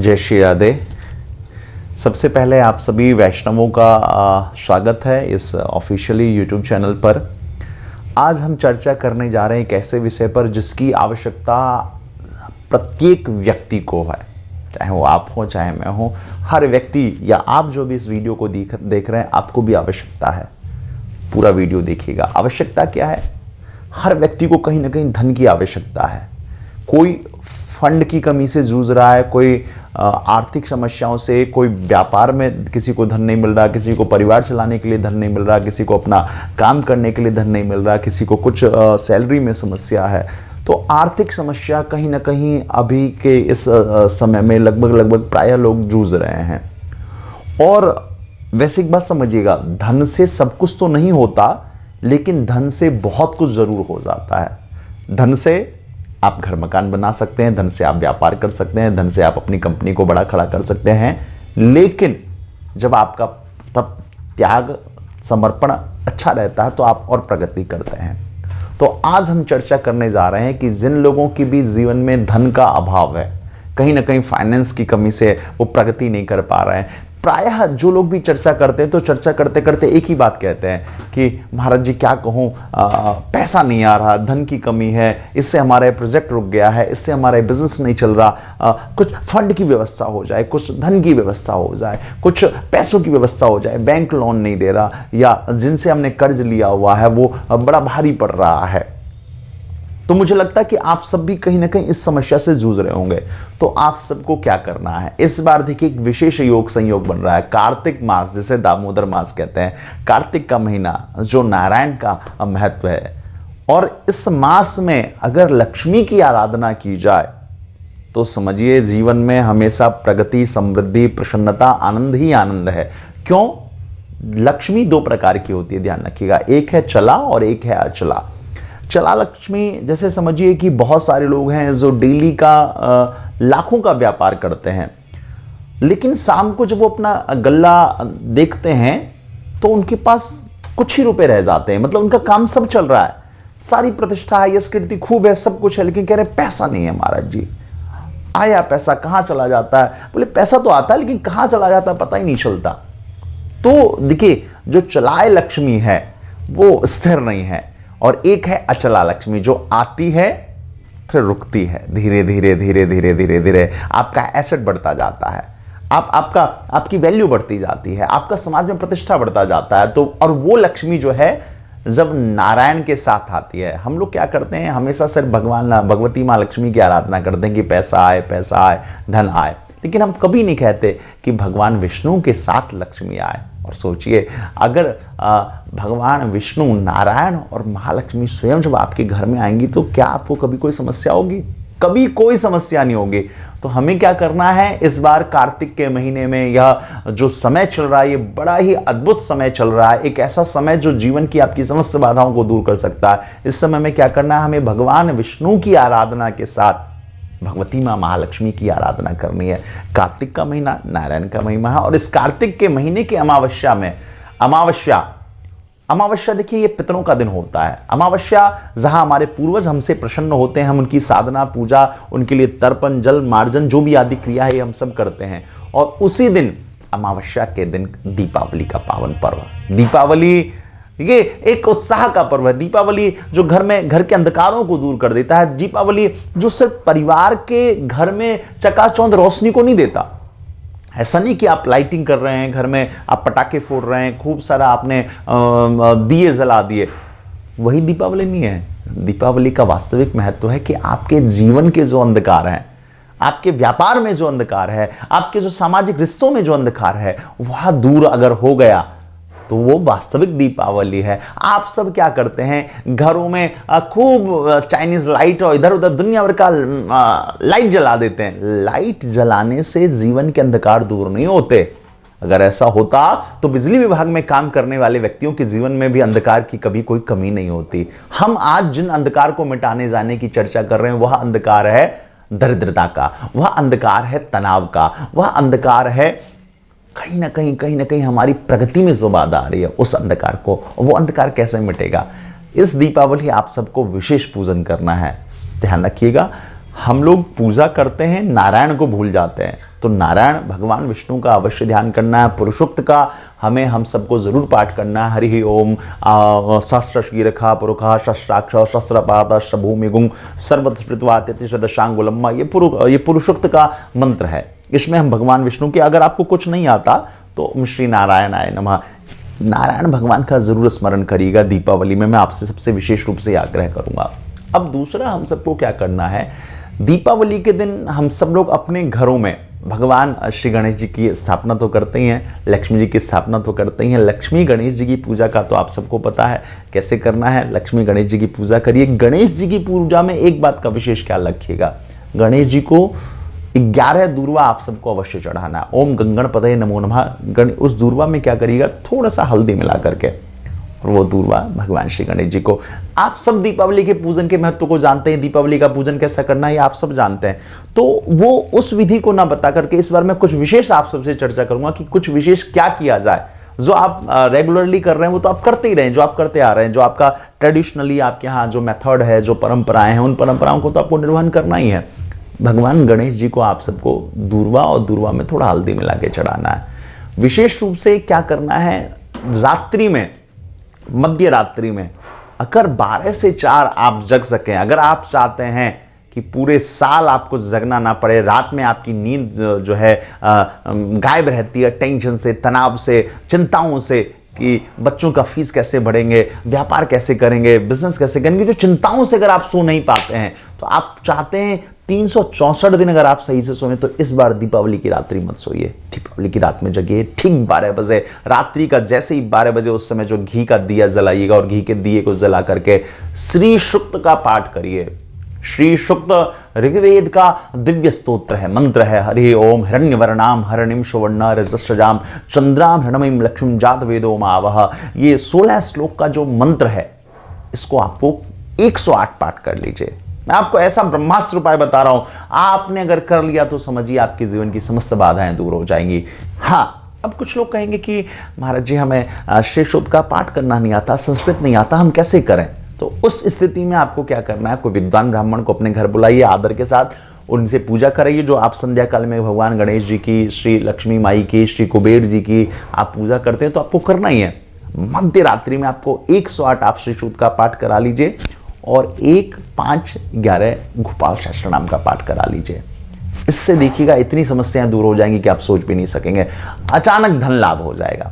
जय श्री राधे। सबसे पहले आप सभी वैष्णवों का स्वागत है इस ऑफिशियली यूट्यूब चैनल पर। आज हम चर्चा करने जा रहे हैं एक ऐसे विषय पर जिसकी आवश्यकता प्रत्येक व्यक्ति को है, चाहे वो आप हो चाहे मैं हूँ। हर व्यक्ति या आप जो भी इस वीडियो को देख रहे हैं, आपको भी आवश्यकता है। पूरा वीडियो देखिएगा। आवश्यकता क्या है? हर व्यक्ति को कहीं ना कहीं धन की आवश्यकता है। कोई फंड की कमी से जूझ रहा है, कोई आर्थिक समस्याओं से, कोई व्यापार में किसी को धन नहीं मिल रहा, किसी को परिवार चलाने के लिए धन नहीं मिल रहा, किसी को अपना काम करने के लिए धन नहीं मिल रहा, किसी को कुछ सैलरी में समस्या है। तो आर्थिक समस्या कहीं ना कहीं अभी के इस समय में लगभग प्रायः लोग जूझ रहे हैं। और वैसे एक बात समझिएगा, धन से सब कुछ तो नहीं होता, लेकिन धन से बहुत कुछ जरूर हो जाता है। धन से आप घर मकान बना सकते हैं, धन से आप व्यापार कर सकते हैं, धन से आप अपनी कंपनी को बड़ा खड़ा कर सकते हैं। लेकिन जब आपका तब त्याग समर्पण अच्छा रहता है तो आप और प्रगति करते हैं। तो आज हम चर्चा करने जा रहे हैं कि जिन लोगों की भी जीवन में धन का अभाव है, कहीं ना कहीं फाइनेंस की कमी से वो प्रगति नहीं कर पा रहे हैं। प्रायः जो लोग भी चर्चा करते हैं तो चर्चा करते करते एक ही बात कहते हैं कि महाराज जी क्या कहूँ, पैसा नहीं आ रहा, धन की कमी है, इससे हमारा प्रोजेक्ट रुक गया है, इससे हमारा बिजनेस नहीं चल रहा, कुछ फंड की व्यवस्था हो जाए, कुछ धन की व्यवस्था हो जाए, कुछ पैसों की व्यवस्था हो जाए, बैंक लोन नहीं दे रहा, या जिनसे हमने कर्ज लिया हुआ है वो बड़ा भारी पड़ रहा है। तो मुझे लगता है कि आप सब भी कहीं ना कहीं इस समस्या से जूझ रहे होंगे। तो आप सबको क्या करना है, इस बार देखिए एक विशेष योग संयोग बन रहा है। कार्तिक मास, जिसे दामोदर मास कहते हैं, कार्तिक का महीना जो नारायण का महत्व है। और इस मास में अगर लक्ष्मी की आराधना की जाए तो समझिए जीवन में हमेशा प्रगति, समृद्धि, प्रसन्नता, आनंद ही आनंद है। क्यों? लक्ष्मी दो प्रकार की होती है, ध्यान रखिएगा। एक है चला और एक है अचला। चला लक्ष्मी जैसे समझिए कि बहुत सारे लोग हैं जो डेली का लाखों का व्यापार करते हैं, लेकिन शाम को जब वो अपना गल्ला देखते हैं तो उनके पास कुछ ही रुपए रह जाते हैं। मतलब उनका काम सब चल रहा है, सारी प्रतिष्ठा है, यश कीर्ति खूब है, सब कुछ है, लेकिन कह रहे पैसा नहीं है महाराज जी। आया पैसा कहाँ चला जाता है? बोले पैसा तो आता है लेकिन कहाँ चला जाता है पता ही नहीं चलता। तो देखिए जो चलाए लक्ष्मी है वो स्थिर नहीं है, और एक है अचला लक्ष्मी जो आती है फिर रुकती है। धीरे धीरे धीरे धीरे धीरे धीरे आपका एसेट बढ़ता जाता है, आपकी वैल्यू बढ़ती जाती है, आपका समाज में प्रतिष्ठा बढ़ता जाता है। तो और वो लक्ष्मी जो है जब नारायण के साथ आती है, हम लोग क्या करते हैं, हमेशा सिर्फ भगवती माँ लक्ष्मी की आराधना करते हैं कि पैसा आए, धन आए, लेकिन हम कभी नहीं कहते कि भगवान विष्णु के साथ लक्ष्मी आए। और सोचिए अगर भगवान विष्णु, नारायण और महालक्ष्मी स्वयं जब आपके घर में आएंगी तो क्या आपको कभी कोई समस्या होगी? कभी कोई समस्या नहीं होगी। तो हमें क्या करना है, इस बार कार्तिक के महीने में यह जो समय चल रहा है, ये बड़ा ही अद्भुत समय चल रहा है। एक ऐसा समय जो जीवन की आपकी समस्त बाधाओं को दूर कर सकता है। इस समय में क्या करना है, हमें भगवान विष्णु की आराधना के साथ भगवती माँ महालक्ष्मी की आराधना करनी है। कार्तिक का महीना नारायण का महिमा है, और इस कार्तिक के महीने की अमावस्या में, अमावस्या देखिए ये पितरों का दिन होता है। अमावस्या जहां हमारे पूर्वज हमसे प्रसन्न होते हैं, हम उनकी साधना पूजा, उनके लिए तर्पण, जल मार्जन, जो भी आदि क्रिया है ये हम सब करते हैं। और उसी दिन अमावस्या के दिन दीपावली का पावन पर्व, दीपावली ये एक उत्साह का पर्व है। दीपावली जो घर के अंधकारों को दूर कर देता है। दीपावली जो सिर्फ परिवार के घर में चकाचौंध रोशनी को नहीं देता। ऐसा नहीं कि आप लाइटिंग कर रहे हैं घर में, आप पटाखे फोड़ रहे हैं, खूब सारा आपने दिए जला दिए, वही दीपावली नहीं है। दीपावली का वास्तविक महत्व है कि आपके जीवन के जो अंधकार हैं, आपके व्यापार में जो अंधकार है, आपके जो सामाजिक रिश्तों में जो अंधकार है, वह दूर अगर हो गया तो वो वास्तविक दीपावली है। आप सब क्या करते हैं, घरों में खूब चाइनीज लाइट और इधर उधर दुनिया भर का लाइट जला देते हैं। लाइट जलाने से जीवन के अंधकार दूर नहीं होते। अगर ऐसा होता तो बिजली विभाग में काम करने वाले व्यक्तियों के जीवन में भी अंधकार की कभी कोई कमी नहीं होती। हम आज जिन अंधकार को मिटाने जाने की चर्चा कर रहे हैं, वह अंधकार है दरिद्रता का, वह अंधकार है तनाव का, वह अंधकार है कहीं ना कहीं हमारी प्रगति में जो बाधा आ रही है, उस अंधकार को। वो अंधकार कैसे मिटेगा? इस दीपावली आप सबको विशेष पूजन करना है। ध्यान रखिएगा, हम लोग पूजा करते हैं, नारायण को भूल जाते हैं। तो नारायण भगवान विष्णु का अवश्य ध्यान करना है। पुरुषोक्त का हमें हम सबको जरूर पाठ करना है। हरि ओम सहस्र शीरखा पुरुखा शस्त्राक्ष शस्त्रपात शभूमि गुंग सर्वस्पृत्वा तिथिशदशांगुलम्मा, ये पुरुषोक्त का मंत्र है। इसमें हम भगवान विष्णु के, अगर आपको कुछ नहीं आता तो श्री नारायणाय नमः, नारायण भगवान का जरूर स्मरण करिएगा दीपावली में। मैं आपसे सबसे विशेष रूप से आग्रह करूंगा। अब दूसरा हम सबको क्या करना है, दीपावली के दिन हम सब लोग अपने घरों में भगवान श्री गणेश जी की स्थापना तो करते ही हैं, लक्ष्मी जी की स्थापना तो करते ही हैं। लक्ष्मी गणेश जी की पूजा का तो आप सबको पता है कैसे करना है। लक्ष्मी गणेश जी की पूजा करिए। गणेश जी की पूजा में एक बात का विशेष ख्याल रखिएगा, गणेश जी को 11 दूर्वा आप सबको अवश्य चढ़ाना है। ओम गंगणपतये नमो नमः। उस दूर्वा में क्या करिएगा, थोड़ा सा हल्दी मिला करके, और वो दूर्वा भगवान श्री गणेश जी को। आप सब दीपावली के पूजन के महत्व को जानते हैं, दीपावली का पूजन कैसा करना है ये आप सब जानते हैं। तो वो उस विधि को ना बता करके इस बार मैं कुछ विशेष आप सबसे चर्चा करूंगा कि कुछ विशेष क्या किया जाए। जो आप रेगुलरली कर रहे हैं वो तो आप करते ही रहे, जो आप करते आ रहे हैं, जो आपका ट्रेडिशनली आपके यहाँ जो मेथड है, जो परंपराएं हैं, उन परंपराओं को तो आपको निर्वहन करना ही है। भगवान गणेश जी को आप सबको दूर्वा और दूर्वा में थोड़ा हल्दी मिला के चढ़ाना है। विशेष रूप से क्या करना है, रात्रि में, मध्य रात्रि में अगर 12 से 4 आप जग सकें, अगर आप चाहते हैं कि पूरे साल आपको जगना ना पड़े, रात में आपकी नींद जो है गायब रहती है टेंशन से, तनाव से, चिंताओं से कि बच्चों का फीस कैसे भरेंगे, व्यापार कैसे करेंगे, बिजनेस कैसे करेंगे, जो चिंताओं से अगर आप सो नहीं पाते हैं, तो आप चाहते हैं 364 दिन अगर आप सही से सोएं, तो इस बार दीपावली की रात्रि मत सोइए, दीपावली की रात में जगिए। ठीक 12 बजे रात्रि का, जैसे ही 12 बजे उस समय जो घी का दिया जलाइएगा और घी के दिए को जला करके श्री सूक्त का पाठ करिए। श्री सूक्त ऋग्वेद का दिव्य स्तोत्र है, मंत्र है। हरि ओम हिरण्यवर्णाम हरणिम सुवर्ण रजस्रजाम चंद्राम हृणमयीम लक्ष्मीम जात वेदो मावह। ये 16 श्लोक का जो मंत्र है, इसको आपको 108 पाठ कर लीजिए। मैं आपको ऐसा ब्रह्मास्त्र उपाय बता रहा हूं, आपने अगर कर लिया तो समझिए आपके जीवन की समस्त बाधाएं दूर हो जाएंगी। हाँ, अब कुछ लोग कहेंगे कि महाराज जी हमें श्री सूक्त का पाठ करना नहीं आता, संस्कृत नहीं आता, हम कैसे करें? तो उस स्थिति में आपको क्या करना है, कोई विद्वान ब्राह्मण को अपने घर बुलाइए, आदर के साथ उनसे पूजा कराइए। जो आप संध्या काल में भगवान गणेश जी की, श्री लक्ष्मी माई की, श्री कुबेर जी की आप पूजा करते हैं, तो आपको करना ही है। मध्य रात्रि में आपको 108 आप श्री सूक्त का पाठ करा लीजिए और 1, 5, 11 गोपाल सहस्त्र नाम का पाठ करा लीजिए। इससे देखिएगा इतनी समस्याएं दूर हो जाएंगी कि आप सोच भी नहीं सकेंगे, अचानक धन लाभ हो जाएगा।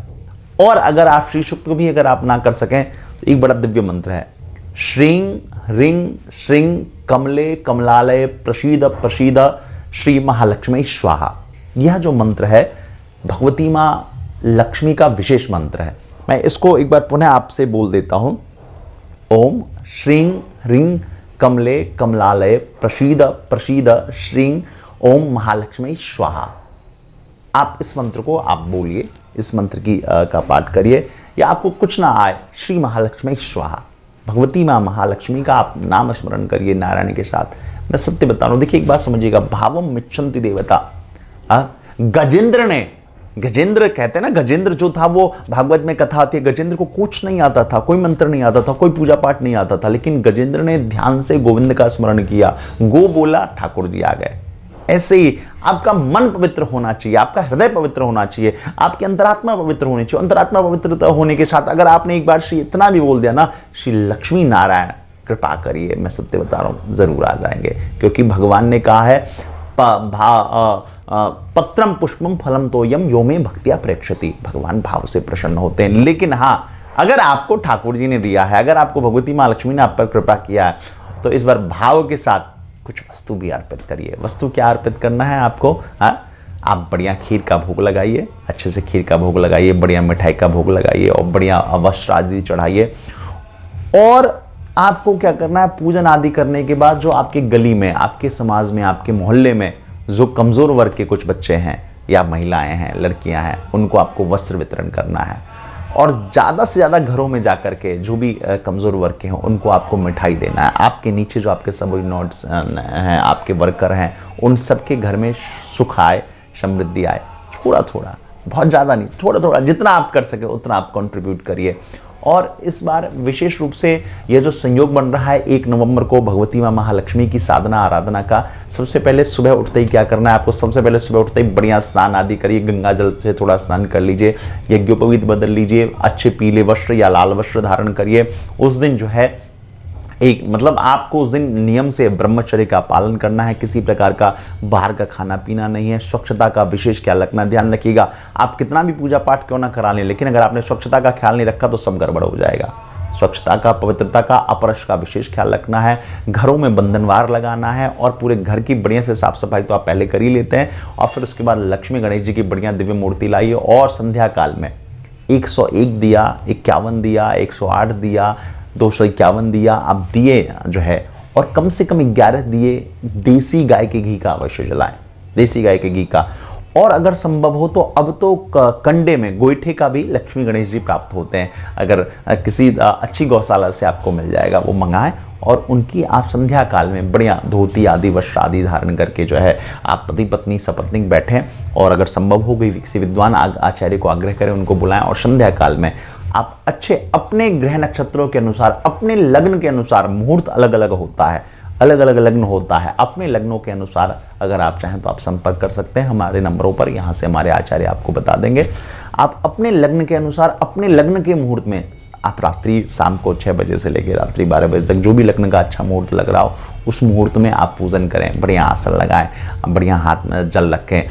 और अगर आप श्री सूक्त को भी अगर आप ना कर सकें, तो एक बड़ा दिव्य मंत्र है, श्रीं ह्रीं श्रीं कमले कमलालय प्रसीद प्रसीद श्री महालक्ष्मी स्वाहा। यह जो मंत्र है भगवती मां लक्ष्मी का विशेष मंत्र है। मैं इसको एक बार पुनः आपसे बोल देता हूं। ओम श्रीं ह्रीं कमले कमलालय प्रसीद प्रसीद श्रीं ओम महालक्ष्मी स्वाहा। आप इस मंत्र को आप बोलिए, इस मंत्र की का पाठ करिए, या आपको कुछ ना आए, श्री महालक्ष्मी स्वाहा, भगवती मां महालक्ष्मी का आप नाम स्मरण करिए नारायण के साथ। मैं सत्य बता रहा हूं, देखिए एक बात समझिएगा, भावम मिच्छन्ति देवता। गजेंद्र ने, गजेंद्र कहते हैं ना, गजेंद्र जो था वो भागवत में कथा आती है, गजेंद्र को कुछ नहीं आता था, कोई मंत्र नहीं आता था, कोई पूजा पाठ नहीं आता था, लेकिन गजेंद्र ने ध्यान से गोविंद का स्मरण किया, गो बोला, ठाकुर जी आ गए। ऐसे ही आपका मन पवित्र होना चाहिए, आपका हृदय पवित्र होना चाहिए, आपकी अंतरात्मा पवित्र होनी चाहिए। अंतरात्मा पवित्रता होने के साथ अगर आपने एक बार श्री इतना भी बोल दिया ना, श्री लक्ष्मी नारायण कृपा करिए, मैं सत्य बता रहा हूं जरूर आ जाएंगे। क्योंकि भगवान ने कहा है पत्रम पुष्पम फलम तोयम यो में भक्तिया प्रेक्षति, भगवान भाव से प्रसन्न होते हैं। लेकिन हाँ, अगर आपको ठाकुर जी ने दिया है, अगर आपको भगवती मां लक्ष्मी ने आप पर कृपा किया है, तो इस बार भाव के साथ कुछ वस्तु भी अर्पित करिए। वस्तु क्या अर्पित करना है आपको? हाँ, आप बढ़िया खीर का भोग लगाइए, अच्छे से खीर का भोग लगाइए, बढ़िया मिठाई का भोग लगाइए और बढ़िया वस्त्र आदि चढ़ाइए। और आपको क्या करना है, पूजन आदि करने के बाद जो आपके गली में, आपके समाज में, आपके मोहल्ले में जो कमजोर वर्ग के कुछ बच्चे हैं या महिलाएं हैं, लड़कियां हैं, उनको आपको वस्त्र वितरण करना है। और ज़्यादा से ज़्यादा घरों में जाकर के जो भी कमज़ोर वर्ग के हैं उनको आपको मिठाई देना है। आपके नीचे जो आपके सबॉर्डिनेट्स हैं, आपके वर्कर हैं, उन सबके घर में सुख आए, समृद्धि आए। थोड़ा थोड़ा, बहुत ज़्यादा नहीं, थोड़ा थोड़ा, जितना आप कर सके उतना आप कंट्रीब्यूट करिए। और इस बार विशेष रूप से यह जो संयोग बन रहा है 1 नवंबर को भगवती मां महालक्ष्मी की साधना आराधना का, सबसे पहले सुबह उठते ही क्या करना है आपको, सबसे पहले सुबह उठते ही बढ़िया स्नान आदि करिए, गंगा जल से थोड़ा स्नान कर लीजिए, यज्ञोपवीत बदल लीजिए, अच्छे पीले वस्त्र या लाल वस्त्र धारण करिए। उस दिन जो है एक मतलब आपको उस दिन नियम से ब्रह्मचर्य का पालन करना है, किसी प्रकार का बाहर का खाना पीना नहीं है, स्वच्छता का विशेष ख्याल रखना, ध्यान रखिएगा। आप कितना भी पूजा पाठ क्यों ना करा लें, लेकिन अगर आपने स्वच्छता का ख्याल नहीं रखा तो सब गड़बड़ हो जाएगा। स्वच्छता का, पवित्रता का, अपरश का विशेष ख्याल रखना है, घरों में बंधनवार लगाना है और पूरे घर की बढ़िया से साफ सफाई तो आप पहले कर ही लेते हैं, और फिर उसके बाद लक्ष्मी गणेश जी की बढ़िया दिव्य मूर्ति लाइए और संध्या काल में 101 दिया, 51 दिया, 108 दिया, 251 दिया आप दिए जो है, और कम से कम 11 दिए देसी गाय के घी का अवश्य जलाएं, देसी गाय के घी का। और अगर संभव हो तो अब तो कंडे में गोईठे का भी लक्ष्मी गणेश जी प्राप्त होते हैं, अगर किसी अच्छी गौशाला से आपको मिल जाएगा वो मंगाएं, और उनकी आप संध्या काल में बढ़िया धोती आदि वस्त्र आदि धारण करके जो है आप पति पत्नी सपत्नीक बैठें, और अगर संभव हो गई किसी विद्वान आचार्य को आग्रह करें, उनको बुलाएं, और संध्या काल में आप अच्छे अपने ग्रह नक्षत्रों के अनुसार, अपने लग्न के अनुसार, मुहूर्त अलग अलग होता है, अलग अलग लग्न होता है, अपने लग्नों के अनुसार अगर आप चाहें तो आप संपर्क कर सकते हैं हमारे नंबरों पर, यहाँ से हमारे आचार्य आपको बता देंगे। आप अपने लग्न के अनुसार, अपने लग्न के मुहूर्त में आप रात्रि शाम को 6 बजे से लेकर रात्रि 12 बजे तक जो भी लग्न का अच्छा मुहूर्त लग रहा हो उस मुहूर्त में आप पूजन करें, बढ़िया आसन लगाएं, बढ़िया हाथ में जल रखें,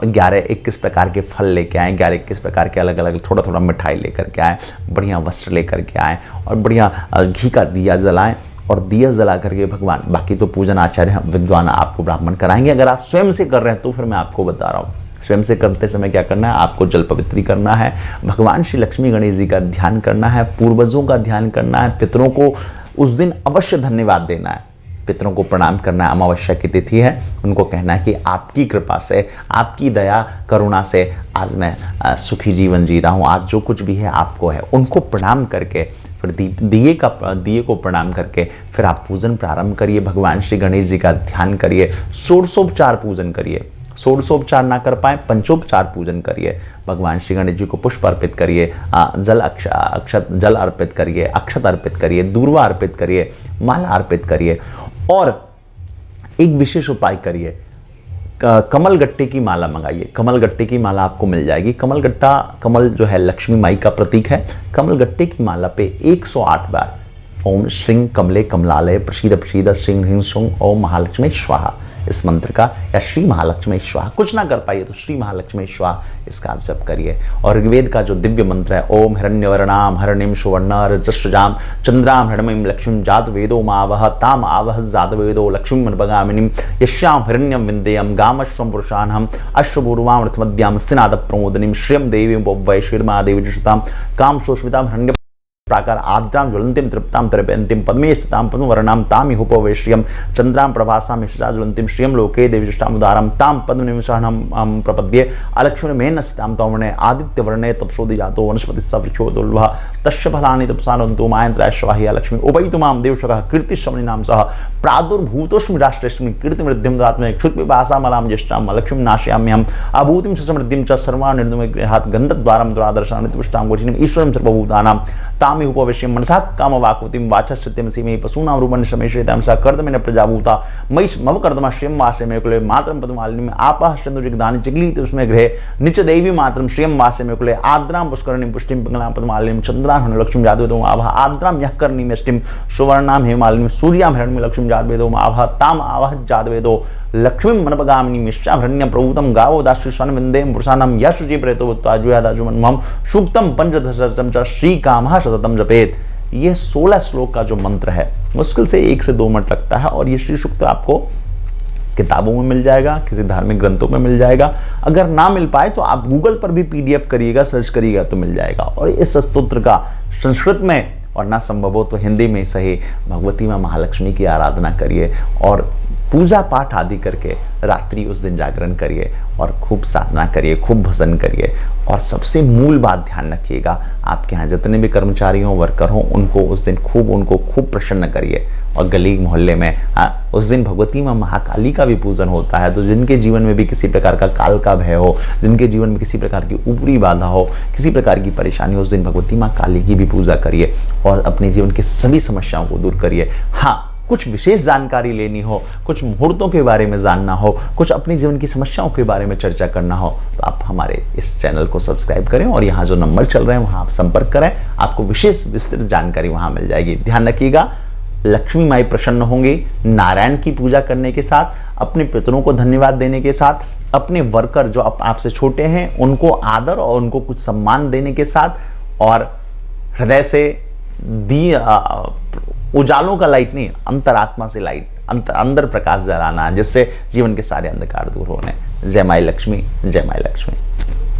11-21 प्रकार के फल लेके आएँ, 11-21 प्रकार के अलग अलग थोड़ा थोड़ा मिठाई लेकर के आएँ, बढ़िया वस्त्र लेकर के आएँ, और बढ़िया घी का दिया जलाएं, और दिया जला करके भगवान, बाकी तो पूजन आचार्य विद्वान आपको ब्राह्मण कराएंगे। अगर आप स्वयं से कर रहे हैं तो फिर मैं आपको बता रहा हूँ, स्वयं से करते समय क्या करना है, आपको जल पवित्री करना है, भगवान श्री लक्ष्मी गणेश जी का ध्यान करना है, पूर्वजों का ध्यान करना है, पितरों को उस दिन अवश्य धन्यवाद देना है, पितरों को प्रणाम करना है। अमावस्या की तिथि है, उनको कहना है कि आपकी कृपा से, आपकी दया करुणा से आज मैं सुखी जीवन जी रहा हूँ, आज जो कुछ भी है आपको है, उनको प्रणाम करके फिर दिए को प्रणाम करके फिर आप पूजन प्रारंभ करिए, भगवान श्री गणेश जी का ध्यान करिए, षोडशोपचार पूजन करिए, षोडशोपचार ना कर पाए पंचोपचार पूजन करिए, भगवान श्री गणेश जी को पुष्प अर्पित करिए, जल अर्पित करिए, अक्षत अर्पित करिए, दूर्वा अर्पित करिए, माला अर्पित करिए, और एक विशेष उपाय करिए, कमल गट्टे की माला मंगाइए। कमल गट्टे की माला आपको मिल जाएगी। कमल गट्टा, कमल जो है लक्ष्मी माई का प्रतीक है। कमल गट्टे की माला पे 108 बार ओम श्रीं कमले कमलालय प्रसीद प्रसीद श्रीं ह्रीं श्रूं ओम महालक्ष्मी स्वाहा इस मंत्र का, या श्री महालक्ष्मी स्वाहा, कुछ ना कर पाइए तो श्री महालक्ष्मी स्वाहा इसका आप जप करिए। और ऋग्वेद का जो दिव्य मंत्र है ओम हिरण्यवर्णाम हरणिम सुवर्णा रजस्रजाम चंद्राम हिरण्यम लक्ष्मीं जात वेदो मावह ताम आवह जात वेदो लक्ष्मीं मनभगामिनीं यस्याम हिरण्यम विंदेयम गामश्वं पुरुषानहम अश्वपूर्वाम रथमद्याम स्नाद प्रमोदनीं श्रियं देवीं वैश्वीर्मा देवी जुषताम काम शोष्मिताम हिरण्य प्राकार आद्राम ज्वलंतिम तृप्ताम तृप्यंतिम पद्मे स्थिताम पद्मवर्णाम ताम इहोपवेश्यम चंद्राम प्रभासाम यशसा ज्वलंतिम श्रियं लोके देवीजुष्टाम उदारम ताम पद्मनिमिषाहं प्रपद्ये अलक्ष्मीर्मेन स्थिताम तौवर्णे आदित्यवर्णे तपसोदि जातो वनस्पतिस्स वृक्षो दुर्लभः तस्य फलानि तपसानन्तो मायन्त्राश्वाहि लक्ष्मी उपैतुमां देवशकः कीर्तिश्रवणीनां सह प्रादुर्भूतोऽस्मि राष्ट्रेऽस्मि कीर्तिमृद्धिं ददात्मे क्षुत्पिपासामलां ज्येष्ठां लक्ष्मीं नाशयाम्यहम् अभूतिं समृद्धिं च सर्वानिर्दुमगृहात् गन्धद्वारं द्वादशानि तुष्टां गोचिनीम् ईश्वरं सर्वभूतानां तामि उपवेश्यं मनसा कामवाकुतिं वाचश्चित्तिं सीमे पशूनां रूपं शमेश्वेतां सा कर्दमेन प्रजाभूता मयि मम कर्दमा श्रियं वासे मे कुले मातरं पद्मालिनीं आपः चन्दुजिग्धानि चिग्लीति उसमे गृहे निच देवी मातरं श्रियं वासे मे कुले आद्रां पुष्करणीं पुष्टिं पिङ्गलां पद्मालिनीं चन्द्रां हिरण्यलक्ष्मीं जातवेदो आवह आद्रां यः कर्णीमेष्टिं सुवर्णां हेमालिनीं सूर्यां हिरण्यलक्ष्मीं जातवेदो आवह ताम आवह जातवेदो लक्ष्मीं मनपगामिनीं मिष्टां हिरण्यं प्रभूतं गावो दाश्रीशान विन्देयं पुरुषाणां यशुचि प्रेतो भूत्वा जुयादाजुमन्मं सूक्तं पंचदशं च श्रीकामः सततं जपेत। ये 16 श्लोक का जो मंत्र है मुश्किल से 1 से 2 मिनट लगता है, और ये श्री सूक्त आपको किताबों में मिल जाएगा, किसी धार्मिक ग्रंथों में मिल जाएगा। अगर ना मिल पाए तो आप गूगल पर भी PDF करिएगा, सर्च करिएगा तो मिल जाएगा। और इस स्तोत्र का संस्कृत में और ना संभव हो तो हिंदी में सही भगवती मां महालक्ष्मी की आराधना करिए, और पूजा पाठ आदि करके रात्रि उस दिन जागरण करिए और खूब साधना करिए, खूब भजन करिए। और सबसे मूल बात ध्यान रखिएगा, आपके यहाँ जितने भी कर्मचारी हों, वर्कर हों, उनको उस दिन खूब प्रसन्न करिए। और गली मोहल्ले में उस दिन भगवती माँ महाकाली का भी पूजन होता है। तो जिनके जीवन में भी किसी प्रकार का काल का भय हो, जिनके जीवन में किसी प्रकार की ऊपरी बाधा हो, किसी प्रकार की परेशानी हो, उस दिन भगवती माँ काली की भी पूजा करिए और अपने जीवन की सभी समस्याओं को दूर करिए। हाँ, कुछ विशेष जानकारी लेनी हो, कुछ मुहूर्तों के बारे में जानना हो, कुछ अपने जीवन की समस्याओं के बारे में चर्चा करना हो, तो आप हमारे इस चैनल को सब्सक्राइब करें और यहाँ जो नंबर चल रहे हैं वहाँ आप संपर्क करें। आपको विशेष विस्तृत जानकारी वहाँ मिल जाएगी। ध्यान रखिएगा, लक्ष्मी माई प्रसन्न होंगी। नारायण की पूजा करने के साथ, अपने पितरों को धन्यवाद देने के साथ, अपने वर्कर जो आपसे छोटे हैं उनको आदर और उनको कुछ सम्मान देने के साथ, और हृदय से उजालों का लाइट नहीं, अंतरात्मा से लाइट, अंदर प्रकाश जलाना, जिससे जीवन के सारे अंधकार दूर होने। जय माई लक्ष्मी, जय माई लक्ष्मी।